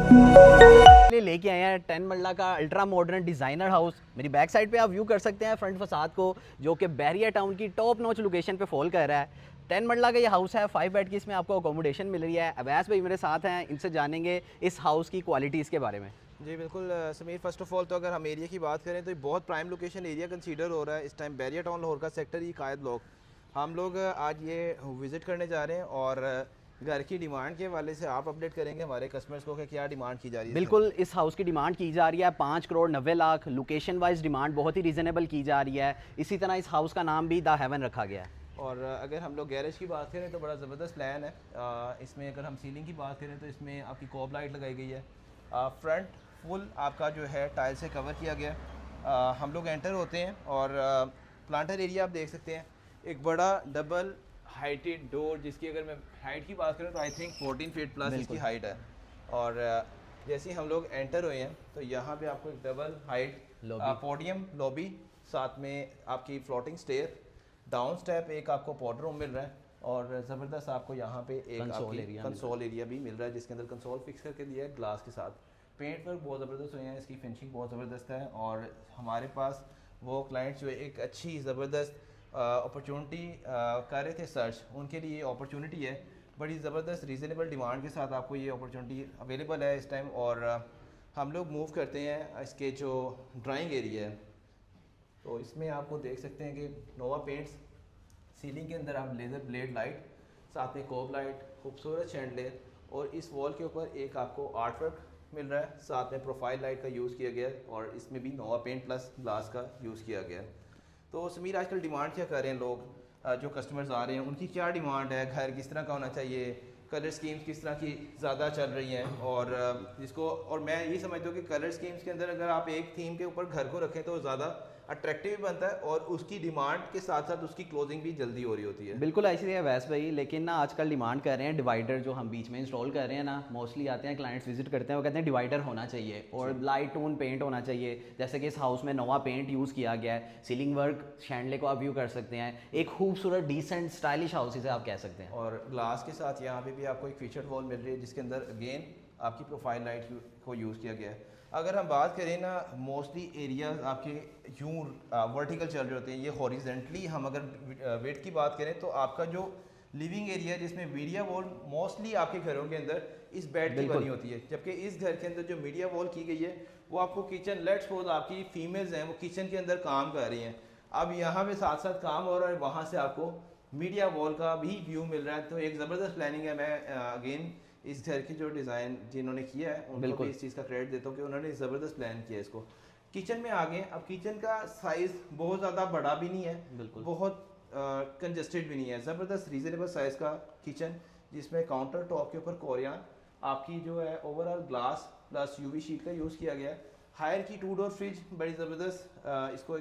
लेके आए हैं 10 मरला का अल्ट्रा मॉडर्न डिज़ाइनर हाउस। मेरी बैक साइड पे आप व्यू कर सकते हैं फ्रंट फसाद को, जो कि बैरिया टाउन की टॉप नॉच लोकेशन पे फॉल कर रहा है। 10 मरला का ये हाउस है, 5 बेड की इसमें आपको अकोमोडेशन मिल रही है। अवैस भाई मेरे साथ हैं, इनसे जानेंगे इस हाउस की क्वालिटीज़ के बारे में। जी बिल्कुल समीर, फ़र्स्ट ऑफ़ ऑल तो अगर हम एरिया की बात करें तो ये बहुत प्राइम लोकेशन एरिया कंसीडर हो रहा है इस टाइम। बैरिया टाउन लाहौर का सेक्टर ही कायद लोग हम लोग आज ये विज़िट करने जा रहे हैं और घर की डिमांड के हवाले से आप अपडेट करेंगे हमारे कस्टमर्स को कि क्या डिमांड की जा रही है। बिल्कुल, इस हाउस की डिमांड की जा रही है 5 crore 90 lakh. Location wise demand बहुत ही रीज़नेबल की जा रही है। इसी तरह इस हाउस का नाम भी द हेवन रखा गया है। और अगर हम लोग गैरेज की बात करें तो बड़ा ज़बरदस्त प्लान है। इसमें अगर हम सीलिंग की बात करें तो इसमें आपकी कॉब लाइट लगाई गई है। फ्रंट फुल आपका जो है टाइल से कवर किया गया है। हम लोग एंटर होते हैं और प्लांटर एरिया आप देख सकते हैं, एक बड़ा डबल हाइटेड डोर, जिसकी अगर मैं हाइट की बात करूँ तो आई थिंक 14 फीट प्लस इसकी हाइट है। और जैसे ही हम लोग एंटर हुए हैं तो यहाँ पे आपको एक डबल हाइट पोडियम लॉबी, साथ में आपकी फ्लोटिंग स्टेयर, डाउन स्टेप, एक आपको पाउडर रूम मिल रहा है और ज़बरदस्त आपको यहाँ पे एक कंसोल एरिया भी मिल रहा है, जिसके अंदर कंसोल फिक्स करके दिया है ग्लास के साथ। पेंट वर्क बहुत ज़बरदस्त हुए हैं, इसकी फिनिशिंग बहुत ज़बरदस्त है। और हमारे पास वो क्लाइंट्स जो एक अच्छी ज़बरदस्त अपॉर्चुनिटी कर रहे थे सर्च, उनके लिए अपॉर्चुनिटी है। बड़ी ज़बरदस्त रीज़नेबल डिमांड के साथ आपको ये अपॉर्चुनिटी अवेलेबल है इस टाइम। और हम लोग मूव करते हैं इसके जो ड्राइंग एरिया है, तो इसमें आपको देख सकते हैं कि नोवा पेंट्स, सीलिंग के अंदर आप लेज़र ब्लेड लाइट, साथ में कोब लाइट, खूबसूरत शैंडलियर, और इस वॉल के ऊपर एक आपको आर्ट वर्क मिल रहा है, साथ में प्रोफाइल लाइट का यूज़ किया गया है और इसमें भी नोवा पेंट प्लस ग्लास का यूज़ किया गया है। तो समीर, आजकल डिमांड क्या कर रहे हैं लोग, जो कस्टमर्स आ रहे हैं उनकी क्या डिमांड है, घर किस तरह का होना चाहिए, कलर स्कीम्स किस तरह की ज़्यादा चल रही हैं, और जिसको, और मैं ये समझता हूँ कि कलर स्कीम्स के अंदर अगर आप एक थीम के ऊपर घर को रखें तो ज़्यादा अट्रैक्टिव बनता है और उसकी डिमांड के साथ साथ उसकी क्लोजिंग भी जल्दी हो रही होती है। बिल्कुल ऐसी है वैस भाई, लेकिन ना आजकल डिमांड कर रहे हैं डिवाइडर, जो हम बीच में इंस्टॉल कर रहे हैं ना, मोस्टली आते हैं क्लाइंट्स विजिट करते हैं, वो कहते हैं डिवाइडर होना चाहिए और लाइट टोन पेंट होना चाहिए। जैसे कि इस हाउस में नोवा पेंट यूज़ किया गया है, सीलिंग वर्क, शैंडले को आप व्यू कर सकते हैं। एक खूबसूरत डिसेंट स्टाइलिश हाउस इसे आप कह सकते हैं। और ग्लास के साथ यहाँ पे भी आपको एक फीचर्ड वॉल मिल रही है, जिसके अंदर अगेन आपकी प्रोफाइल लाइट को यूज़ किया गया है। अगर हम बात करें ना, मोस्टली एरियाज आपके यूँ वर्टिकल चल रहे होते हैं, ये हॉरिजेंटली हम अगर वेट की बात करें तो आपका जो लिविंग एरिया, जिसमें मीडिया वॉल मोस्टली आपके घरों के अंदर इस बेड की बनी होती है, जबकि इस घर के अंदर जो मीडिया वॉल की गई है वो आपको किचन, लेट्स सपोज आपकी फीमेल्स हैं वो किचन के अंदर काम कर रही हैं, अब यहाँ पे साथ साथ काम हो रहा है, वहाँ से आपको मीडिया वॉल का भी व्यू मिल रहा है। तो एक ज़बरदस्त प्लानिंग है। मैं अगेन इस घर की जो डिज़ाइन जिन्होंने किया है उनको भी इस चीज़ का क्रेडिट देता हूँ कि उन्होंने ज़बरदस्त प्लान किया है इसको। किचन में आ गए, अब किचन का साइज़ बहुत ज़्यादा बड़ा भी नहीं है, बिल्कुल बहुत कंजस्टेड भी नहीं है, ज़बरदस्त रीज़नेबल साइज़ का किचन, जिसमें काउंटर टॉप के ऊपर कोरियान आपकी जो है overall glass plus UV sheet का यूज़ किया गया है। हायर की 2 डोर फ्रिज बड़ी ज़बरदस्त इसको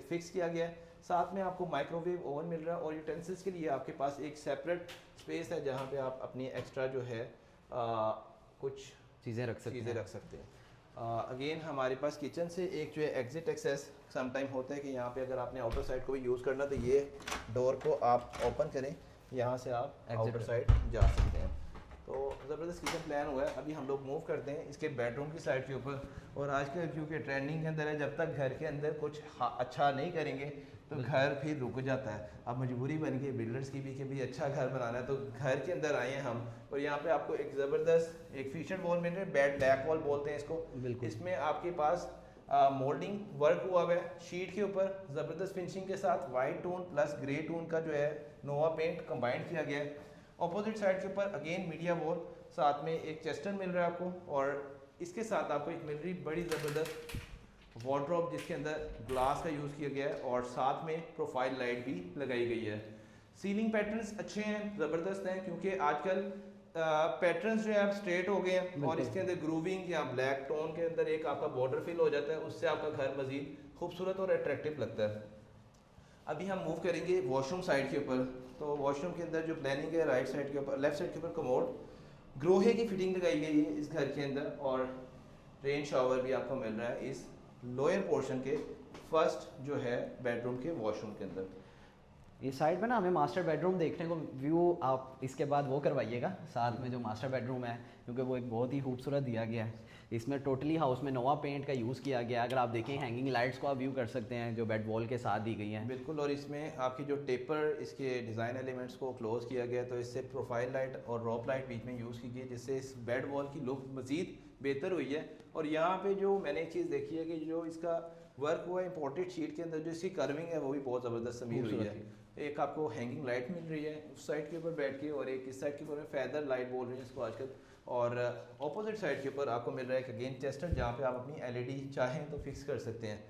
फिक्स किया गया है। साथ में आपको माइक्रोवेव ओवन मिल रहा है और यूटेंसिल्स के लिए आपके पास एक सेपरेट स्पेस है जहाँ पे आप अपनी एक्स्ट्रा जो है कुछ चीज़ें रख सकते हैं। अगेन हमारे पास किचन से एक जो है एग्जिट एक्सेस सम टाइम होता है कि यहाँ पे अगर आपने आउटर साइड को भी यूज़ करना तो ये डोर को आप ओपन करें, यहाँ से आप आउटर साइड जा सकते हैं। तो ज़बरदस्त किचन प्लान हुआ है। अभी हम लोग मूव करते हैं इसके बेडरूम की साइड के ऊपर। और आजकल क्योंकि ट्रेंडिंग के अंदर है, जब तक घर के अंदर कुछ अच्छा नहीं करेंगे तो घर फिर रुक जाता है। अब मजबूरी बन गई बिल्डर्स की भी कि भी अच्छा घर बनाना है, तो घर के अंदर आए हैं हम। और यहाँ पे आपको एक ज़बरदस्त एक फीचर वॉल मिल रहा है, बेड बैक वॉल बोलते हैं इसको। इसमें आपके पास मोल्डिंग वर्क हुआ हुआ है शीट के ऊपर, ज़बरदस्त फिनिशिंग के साथ white tone plus grey tone का जो है नोवा पेंट कंबाइंड किया गया है। ऑपोजिट साइड के ऊपर अगेन मीडिया वॉल, साथ में एक चेस्टर मिल रहा है आपको, और इसके साथ आपको एक मिल रही बड़ी ज़बरदस्त वार्डरोब, जिसके अंदर ग्लास का यूज़ किया गया है और साथ में प्रोफाइल लाइट भी लगाई गई है। सीलिंग पैटर्न्स अच्छे हैं, ज़बरदस्त हैं, क्योंकि आजकल पैटर्न्स जो है आप स्ट्रेट हो गए हैं और इसके अंदर ग्रूविंग या ब्लैक टोन के अंदर एक आपका बॉर्डर फिल हो जाता है, उससे आपका घर मज़ीद खूबसूरत और अट्रैक्टिव लगता है। अभी हम मूव करेंगे वॉशरूम साइड के ऊपर। तो वॉशरूम के अंदर जो प्लानिंग है, राइट साइड के ऊपर, लेफ्ट साइड के ऊपर कमोड, ग्रोहे की फिटिंग लगाई गई है इस घर के अंदर, और रेन शावर भी आपको मिल रहा है इस लोअर पोर्शन के फर्स्ट जो है बेडरूम के वॉशरूम के अंदर। ये साइड में ना हमें मास्टर बेडरूम देखने को व्यू आप इसके बाद वो करवाइएगा, साथ में जो मास्टर बेडरूम है क्योंकि वो एक बहुत ही खूबसूरत दिया गया है। इसमें टोटली हाउस में नोवा पेंट का यूज़ किया गया है। अगर आप देखें हैंगिंग लाइट्स को आप व्यू कर सकते हैं जो बेड वॉल के साथ दी गई हैं। बिल्कुल, और इसमें आपकी जो टेपर इसके डिज़ाइन एलिमेंट्स को क्लोज किया गया है, तो इससे प्रोफाइल लाइट और रॉप लाइट बीच में यूज़ की गई है, जिससे इस बेड वॉल की लुक मज़ीद बेहतर हुई है। और यहाँ पे जो मैंने एक चीज़ देखी है कि जो इसका वर्क हुआ है इम्पोर्टेड शीट के अंदर, जो इसकी कर्विंग है वो भी बहुत ज़बरदस्त समीर हुई है। एक आपको हैंगिंग लाइट मिल रही है उस साइड के ऊपर बैठ के, और एक इस साइड के ऊपर फैदर लाइट बोल रहे हैं इसको आजकल, और ऑपोजिट साइड के ऊपर आपको मिल रहा है एक अगेन चेस्टर, जहाँ पे आप अपनी एलईडी चाहें तो फिक्स कर सकते हैं।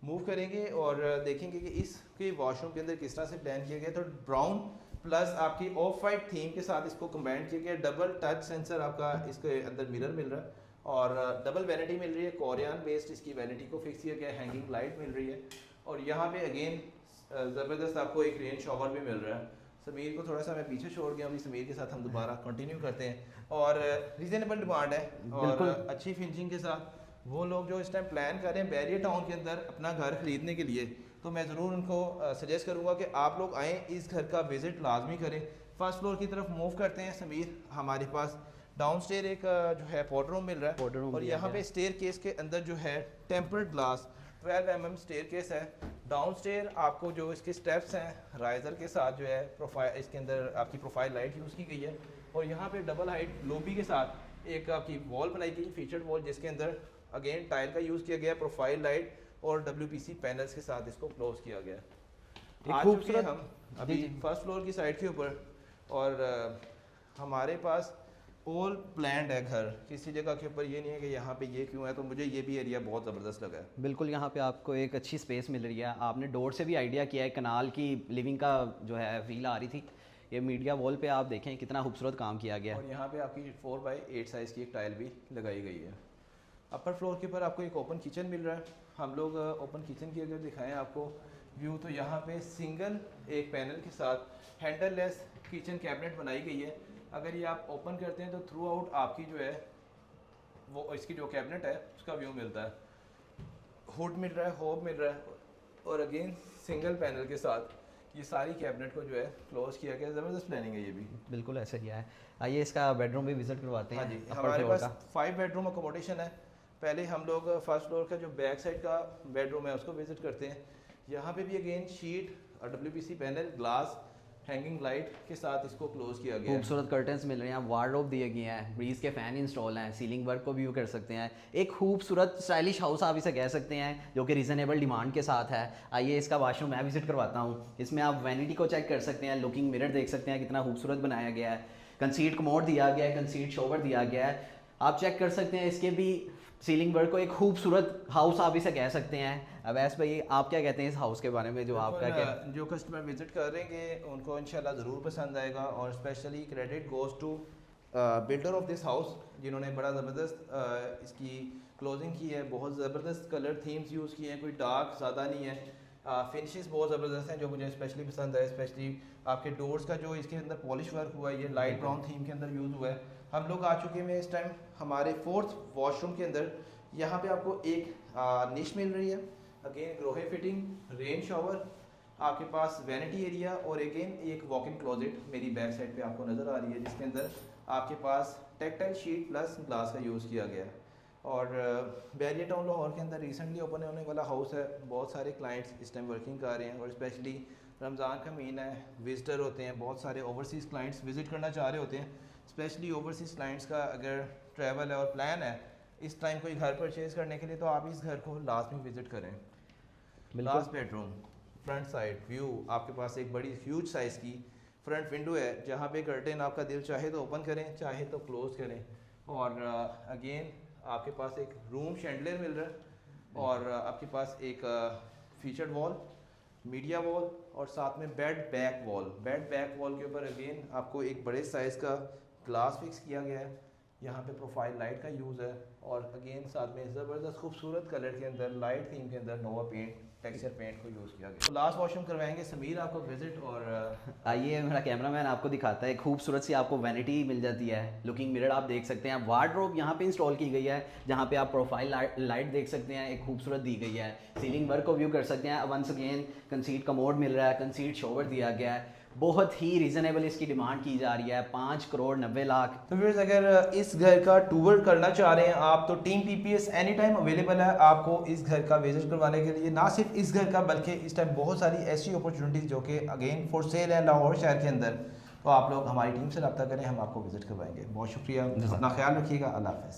मूव करेंगे और देखेंगे कि इसके वॉशरूम के अंदर किस तरह से प्लान किया गया। तो ब्राउन प्लस आपकी ऑफ वाइट थीम के साथ इसको कंबाइन किया गया। डबल टच सेंसर आपका इसके अंदर मिरर मिल रहा है, और डबल वैनिटी मिल रही है, कोरियन बेस्ड इसकी वैनिटी को फिक्स किया गया है। हैंगिंग लाइट मिल रही है, और यहाँ पे अगेन ज़बरदस्त आपको एक रेन शॉवर भी मिल रहा है। समीर को थोड़ा सा मैं पीछे छोड़ गया, अभी समीर के साथ हम दोबारा कंटिन्यू करते हैं। और रीजनेबल डिमांड है और अच्छी फिनिशिंग के साथ वो लोग जो इस टाइम प्लान कर रहे हैं बैरियर टाउन के अंदर अपना घर खरीदने के लिए, तो मैं ज़रूर उनको सजेस्ट करूँगा कि आप लोग आएँ, इस घर का विज़िट लाजमी करें। फर्स्ट फ्लोर की तरफ मूव करते हैं समीर। हमारे पास डाउन स्टेयर एक जो है पाउडर रूम मिल रहा है, पाउडर रूम और यहाँ पे स्टेयर केस के अंदर जो है tempered glass 12 mm staircase है। डाउन स्टेयर आपको जो इसके स्टेप्स हैं राइजर के साथ जो है प्रोफाइल, इसके अंदर आपकी प्रोफाइल लाइट यूज़ की गई है। और यहाँ पे डबल हाइट लॉबी के साथ एक आपकी वॉल बनाई गई, फीचर्ड वॉल, जिसके अंदर अगेन टाइल का यूज़ किया गया, प्रोफाइल लाइट और WPC पैनल्स के साथ इसको क्लोज किया गया। खूबसूरत हम अभी फर्स्ट फ्लोर की साइड के ऊपर, और हमारे पास ऑल प्लान्ड है घर, किसी जगह के ऊपर ये नहीं है कि यहाँ पे ये क्यों है। तो मुझे ये भी एरिया बहुत ज़बरदस्त लगा है। बिल्कुल, यहाँ पे आपको एक अच्छी स्पेस मिल रही है। आपने डोर से भी आइडिया किया है, कनाल की लिविंग का जो है फील आ रही थी। ये मीडिया वॉल पे आप देखें कितना खूबसूरत काम किया गया है। और यहाँ पे आपकी 4x8 साइज़ की एक टाइल भी लगाई गई है। अपर फ्लोर के ऊपर आपको एक ओपन किचन मिल रहा है। हम लोग ओपन किचन की अगर दिखाएं आपको व्यू, तो यहाँ पे सिंगल एक पैनल के साथ हैंडल लेस किचन कैबिनेट बनाई गई है। अगर ये आप ओपन करते हैं तो थ्रू आउट आपकी जो है वो इसकी जो कैबिनेट है उसका व्यू मिलता है। हुड मिल रहा है, होब मिल रहा है, और अगेन सिंगल पैनल के साथ ये सारी कैबिनेट को जो है क्लोज किया गया। ज़बरदस्त प्लानिंग है ये भी। बिल्कुल ऐसा किया है। आइए इसका बेडरूम भी विजिट करवाते हैं। हाँ जी, upper हमारे floor पास 5 बेडरूम अकोमोडेशन है। पहले हम लोग फर्स्ट फ्लोर का जो बैक साइड का बेडरूम है उसको विजिट करते हैं। यहाँ पे भी अगेन शीट और WPC panel, glass, hanging light के साथ इसको क्लोज किया गया है। खूबसूरत कर्टन्स मिल रहे हैं, वार्डरोब दिए गए हैं, ब्रीज के फैन इंस्टॉल हैं, सीलिंग वर्क को व्यू कर सकते हैं। एक खूबसूरत स्टाइलिश हाउस आप इसे कह सकते हैं जो कि रीजनेबल डिमांड के साथ है। आइए इसका वाशरूम मैं विजिट करवाता हूँ। इसमें आप वैनिटी को चेक कर सकते हैं, लुकिंग मिरर देख सकते हैं, कितना खूबसूरत बनाया गया है। कंसीड कमोड दिया गया है, कंसीड शॉवर दिया गया है। आप चेक कर सकते हैं इसके भी सीलिंग वर्क को। एक खूबसूरत हाउस आप इसे कह सकते हैं। अवैस भाई आप क्या कहते हैं इस हाउस के बारे में जो आपका क्या? जो कस्टमर विजिट करेंगे उनको इंशाल्लाह ज़रूर पसंद आएगा, और specially credit goes to builder of this house, जिन्होंने बड़ा ज़बरदस्त इसकी क्लोजिंग की है। बहुत ज़बरदस्त कलर थीम्स यूज़ किए हैं, कोई डार्क ज़्यादा नहीं है। फिनिशेस बहुत ज़बरदस्त हैं जो मुझे स्पेशली पसंद है। स्पेशली आपके डोर्स का जो इसके अंदर पॉलिश वर्क हुआ है, ये लाइट ब्राउन थीम के अंदर यूज़ हुआ है। हम लोग आ चुके हैं इस टाइम हमारे 4th वॉशरूम के अंदर। यहाँ पे आपको एक निश मिल रही है, again Grohe fitting, rain shower, आपके पास वैनिटी एरिया, और अगेन एक वॉक इन क्लोजेट मेरी बैक साइड पे आपको नज़र आ रही है, जिसके अंदर आपके पास टेक्टाइल शीट प्लस ग्लास का यूज़ किया गया है। और बैरियर टाउन लाहौर के अंदर रिसेंटली ओपन होने वाला हाउस है। बहुत सारे क्लाइंट्स इस टाइम वर्किंग कर रहे हैं, और स्पेशली रमज़ान का महीना है, विजिटर होते हैं, बहुत सारे ओवरसीज़ क्लाइंट्स विज़िट करना चाह रहे होते हैं। स्पेशली ओवरसीज़ क्लाइंट्स का अगर ट्रैवल है और प्लान है इस टाइम कोई घर परचेज़ करने के लिए, तो आप इस घर को लाजमी विज़िट करें। Last bedroom, front side view, आपके पास एक बड़ी ह्यूज साइज़ की फ्रंट विंडो है, जहाँ पे कर्टेन आपका दिल चाहे तो ओपन करें, चाहे तो क्लोज करें। और अगेन आपके पास एक रूम शैंडलियर मिल रहा है, और आपके पास एक फीचर्ड वॉल, मीडिया वॉल, और साथ में bed back wall. Bed back wall के ऊपर अगेन आपको एक बड़े साइज़ का ग्लास फिक्स किया गया है। यहाँ पे प्रोफाइल लाइट का यूज़ है, और अगेन साथ में ज़बरदस्त खूबसूरत कलर के अंदर लाइट थीम के अंदर नोवा पेंट, टेक्सचर पेंट को यूज़ किया गया। तो लास्ट वॉशरूम करवाएंगे समीर आपको विजिट, और आइए मेरा कैमरामैन आपको दिखाता है। खूबसूरत सी आपको वैनिटी मिल जाती है, लुकिंग मिरर आप देख सकते हैं, वार्डरोब यहाँ पे इंस्टॉल की गई है, जहाँ पे आप प्रोफाइल लाइट देख सकते हैं, एक खूबसूरत दी गई है। सीलिंग वर्क को व्यू कर सकते हैं। वंस अगेन कंसीड कमोड मिल रहा है, कंसीड शॉवर दिया गया है। बहुत ही रीज़नेबल इसकी डिमांड की जा रही है, 5 करोड़ 90 लाख। तो फिर अगर इस घर का टूर करना चाह रहे हैं आप तो team PPS any time available है आपको इस घर का विजिट करवाने के लिए। ना सिर्फ इस घर का बल्कि इस टाइम बहुत सारी ऐसी अपॉर्चुनिटीज़ जो कि अगेन फॉर सेल है लाहौर शहर के अंदर, तो आप लोग हमारी टीम से रब्ता करें, हम आपको विजिट करवाएंगे। बहुत शुक्रिया, अपना ख्याल रखिएगा, अल्लाह हाफ़िज़।